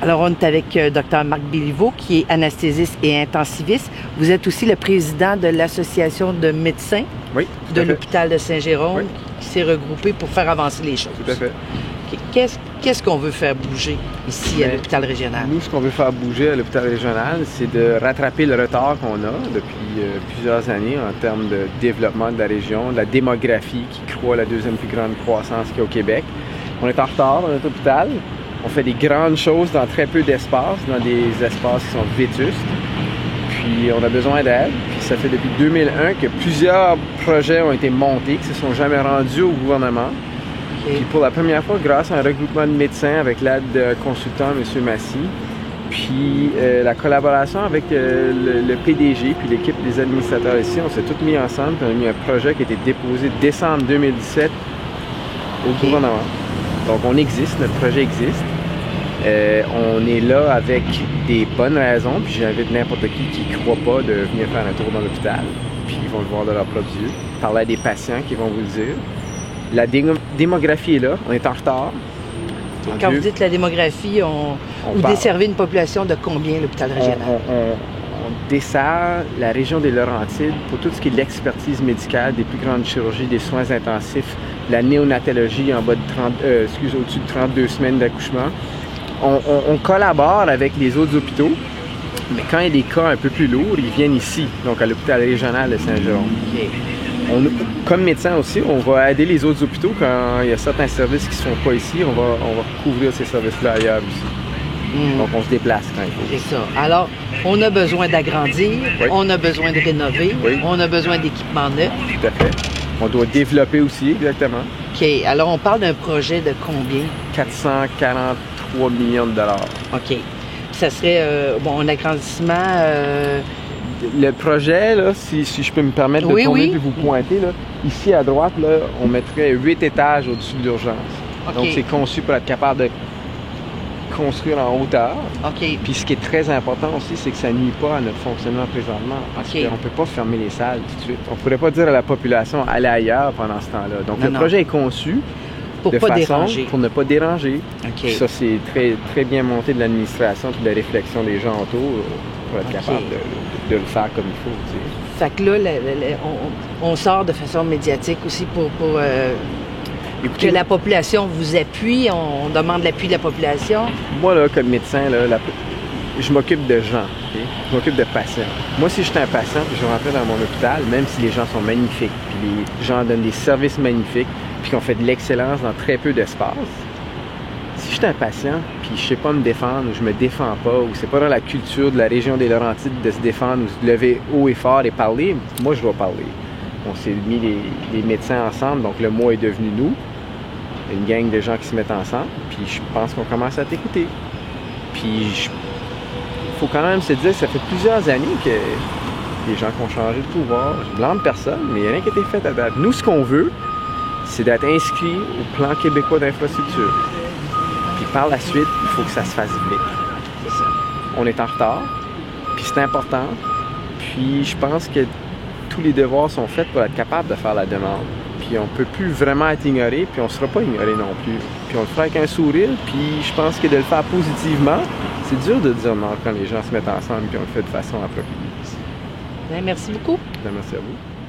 Alors, on est avec Dr Marc Béliveau, qui est anesthésiste et intensiviste. Vous êtes aussi le président de l'Association de médecins de l'hôpital de Saint-Jérôme, qui s'est regroupé pour faire avancer les choses. Tout à fait. Qu'est-ce qu'on veut faire bouger ici à l'hôpital régional? Nous, ce qu'on veut faire bouger à l'hôpital régional, c'est de rattraper le retard qu'on a depuis plusieurs années en termes de développement de la région, de la démographie qui croît la deuxième plus grande croissance qu'il y a au Québec. On est en retard dans notre hôpital. On fait des grandes choses dans très peu d'espace, dans des espaces qui sont vétustes. Puis on a besoin d'aide. Puis ça fait depuis 2001 que plusieurs projets ont été montés, qui ne se sont jamais rendus au gouvernement. Puis pour la première fois, grâce à un regroupement de médecins avec l'aide de consultant, M. Massy, puis la collaboration avec le PDG puis l'équipe des administrateurs ici, on s'est tous mis ensemble. Puis on a mis un projet qui a été déposé décembre 2017 au gouvernement. Donc on existe, notre projet existe. On est là avec des bonnes raisons, puis j'invite n'importe qui ne croit pas de venir faire un tour dans l'hôpital, puis ils vont le voir de leurs propres yeux. Parler à des patients qui vont vous le dire. La démographie est là, on est en retard. Quand vous dites la démographie, vous desservez une population de combien, l'hôpital régional? On dessert la région des Laurentides pour tout ce qui est l'expertise médicale, des plus grandes chirurgies, des soins intensifs, la néonatologie en bas de au-dessus de 32 semaines d'accouchement. On collabore avec les autres hôpitaux, mais quand il y a des cas un peu plus lourds, ils viennent ici, donc à l'hôpital régional de Saint-Jérôme. Comme médecin aussi, on va aider les autres hôpitaux quand il y a certains services qui ne sont pas ici, on va couvrir ces services-là ailleurs aussi. Donc on se déplace quand il faut. C'est ça. Alors, on a besoin d'agrandir, on a besoin de rénover, on a besoin d'équipements neufs. Tout à fait. On doit développer aussi, exactement. OK. Alors, on parle d'un projet de combien? 443 millions de dollars. OK. Ça serait, un agrandissement... Le projet, là, si je peux me permettre de tourner et vous pointer, là, ici à droite, là, on mettrait 8 étages au-dessus de l'urgence. Donc, c'est conçu pour être capable de construire en hauteur. Puis ce qui est très important aussi, c'est que ça ne nuit pas à notre fonctionnement présentement. Parce qu'on ne peut pas fermer les salles tout de suite. On ne pourrait pas dire à la population allez ailleurs pendant ce temps-là. Donc le projet est conçu pour ne pas déranger. Ça, c'est très, très bien monté de l'administration et de la réflexion des gens autour pour être capable de le faire comme il faut. T'sais. Fait que là, on sort de façon médiatique aussi pour que la population vous appuie, on demande l'appui de la population. Moi, là, comme médecin, là, je m'occupe de gens, je m'occupe de patients. Moi, si j'étais un patient puis je rentrais dans mon hôpital, même si les gens sont magnifiques, puis les gens donnent des services magnifiques, puis qu'on fait de l'excellence dans très peu d'espace, si j'étais un patient puis je sais pas me défendre ou je me défends pas, ou c'est pas dans la culture de la région des Laurentides de se défendre ou de se lever haut et fort et parler, moi, je dois parler. On s'est mis les médecins ensemble, donc le mot est devenu nous. Une gang de gens qui se mettent ensemble, puis je pense qu'on commence à t'écouter. Puis il faut quand même se dire, ça fait plusieurs années que les gens qui ont changé de pouvoir, je blâme personne, mais il n'y a rien qui a été fait à date. Nous, ce qu'on veut, c'est d'être inscrit au plan québécois d'infrastructure. Puis par la suite, il faut que ça se fasse vite. On est en retard, puis c'est important. Puis je pense que tous les devoirs sont faits pour être capable de faire la demande. Puis on ne peut plus vraiment être ignoré, puis on ne sera pas ignoré non plus. Puis on le fera avec un sourire, puis je pense que de le faire positivement, c'est dur de dire non quand les gens se mettent ensemble et on le fait de façon appropriée. Bien, merci beaucoup. Bien, merci à vous.